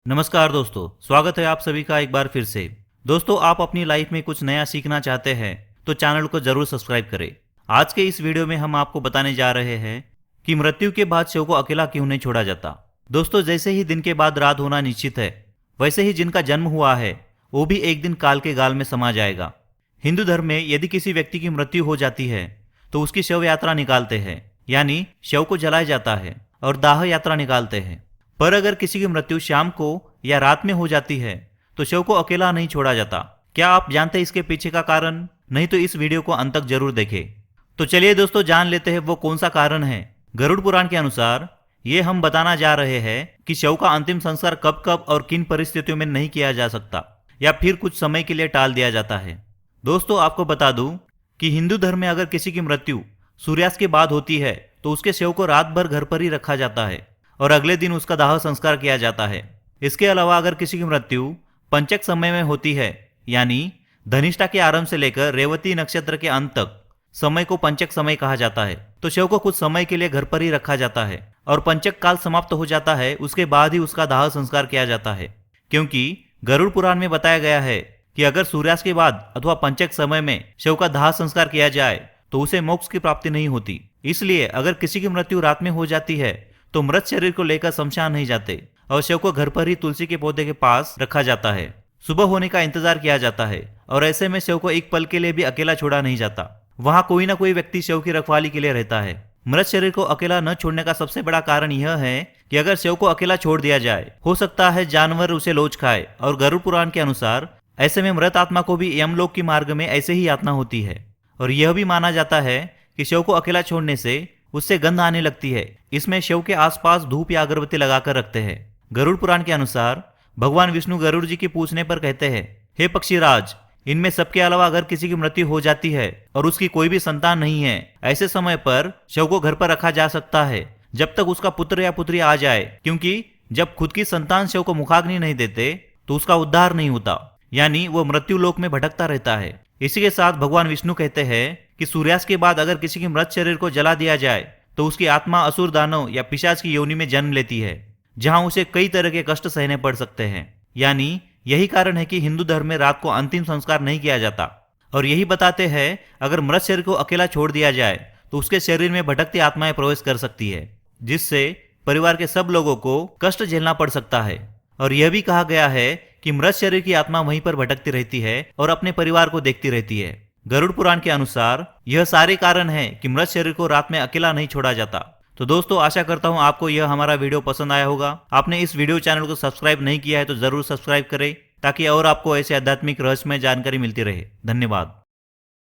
नमस्कार दोस्तों, स्वागत है आप सभी का एक बार फिर से। दोस्तों, आप अपनी लाइफ में कुछ नया सीखना चाहते हैं तो चैनल को जरूर सब्सक्राइब करें। आज के इस वीडियो में हम आपको बताने जा रहे हैं कि मृत्यु के बाद शव को अकेला क्यों नहीं छोड़ा जाता। दोस्तों, जैसे ही दिन के बाद रात होना निश्चित है, वैसे ही जिनका जन्म हुआ है वो भी एक दिन काल के गाल में समा जाएगा। हिंदू धर्म में यदि किसी व्यक्ति की मृत्यु हो जाती है तो उसकी शव यात्रा निकालते हैं, यानी शव को जलाया जाता है और दाह यात्रा निकालते हैं। पर अगर किसी की मृत्यु शाम को या रात में हो जाती है तो शव को अकेला नहीं छोड़ा जाता। क्या आप जानते हैं इसके पीछे का कारण? नहीं तो इस वीडियो को अंत तक जरूर देखें। तो चलिए दोस्तों, जान लेते हैं वो कौन सा कारण है। गरुड़ पुराण के अनुसार ये हम बताना जा रहे हैं कि शव का अंतिम संस्कार कब कब और किन परिस्थितियों में नहीं किया जा सकता या फिर कुछ समय के लिए टाल दिया जाता है। दोस्तों, आपको बता दूं कि हिंदू धर्म में अगर किसी की मृत्यु सूर्यास्त के बाद होती है तो उसके शव को रात भर घर पर ही रखा जाता है और अगले दिन उसका दाह संस्कार किया जाता है। इसके अलावा अगर किसी की मृत्यु पंचक समय में होती है, यानी धनिष्ठा के आरंभ से लेकर रेवती नक्षत्र के अंत तक समय को पंचक समय कहा जाता है, तो शव को कुछ समय के लिए घर पर ही रखा जाता है और पंचक काल समाप्त हो जाता है उसके बाद ही उसका दाह संस्कार किया जाता है। क्योंकि गरुड़ पुराण में बताया गया है कि अगर सूर्यास्त के बाद अथवा पंचक समय में शव का दाह संस्कार किया जाए तो उसे मोक्ष की प्राप्ति नहीं होती। इसलिए अगर किसी की मृत्यु रात में हो जाती है तो मृत शरीर को लेकर शमशान नहीं जाते और शव को घर पर ही तुलसी के पौधे के पास रखा जाता है। सुबह होने का इंतजार किया जाता है और ऐसे में शव को एक पल के लिए भी अकेला छोड़ा नहीं जाता। वहां कोई ना कोई व्यक्ति शव की रखवाली के लिए रहता है। मृत शरीर को अकेला न छोड़ने का सबसे बड़ा कारण यह है कि अगर शव को अकेला छोड़ दिया जाए, हो सकता है जानवर उसे लोच खाए, और गरुड़ पुराण के अनुसार ऐसे में मृत आत्मा को भी यमलोक के मार्ग में ऐसे ही यातना होती है। और यह भी माना जाता है कि शव को अकेला छोड़ने से उससे गंध आने लगती है। इसमें शव के आसपास धूप या अगरबत्ती लगाकर रखते हैं। गरुड़ पुराण के अनुसार भगवान विष्णु गरुड़ जी के पूछने पर कहते हैं, हे पक्षीराज, इनमें सबके अलावा अगर किसी की मृत्यु हो जाती है और उसकी कोई भी संतान नहीं है, ऐसे समय पर शव को घर पर रखा जा सकता है जब तक उसका पुत्र या पुत्री आ जाए, क्योंकि जब खुद की संतान शव को मुखाग्नि नहीं देते तो उसका उद्धार नहीं होता, यानी वो मृत्यु लोक में भटकता रहता है। इसी के साथ भगवान विष्णु कहते हैं कि सूर्यास्त के बाद अगर किसी की मृत शरीर को जला दिया जाए तो उसकी आत्मा असुर दानव या पिशाच की योनि में जन्म लेती है, जहां उसे कई तरह के कष्ट सहने पड़ सकते हैं। यानी यही कारण है कि हिंदू धर्म में रात को अंतिम संस्कार नहीं किया जाता। और यही बताते हैं अगर मृत शरीर को अकेला छोड़ दिया जाए तो उसके शरीर में भटकती आत्माएं प्रवेश कर सकती है, जिससे परिवार के सब लोगों को कष्ट झेलना पड़ सकता है। और यह भी कहा गया है कि मृत शरीर की आत्मा वहीं पर भटकती रहती है और अपने परिवार को देखती रहती है। गरुड़ पुराण के अनुसार यह सारे कारण हैं कि मृत शरीर को रात में अकेला नहीं छोड़ा जाता। तो दोस्तों, आशा करता हूं आपको यह हमारा वीडियो पसंद आया होगा। आपने इस वीडियो चैनल को सब्सक्राइब नहीं किया है तो जरूर सब्सक्राइब करें, ताकि और आपको ऐसे आध्यात्मिक रहस्यमय जानकारी मिलती रहे। धन्यवाद।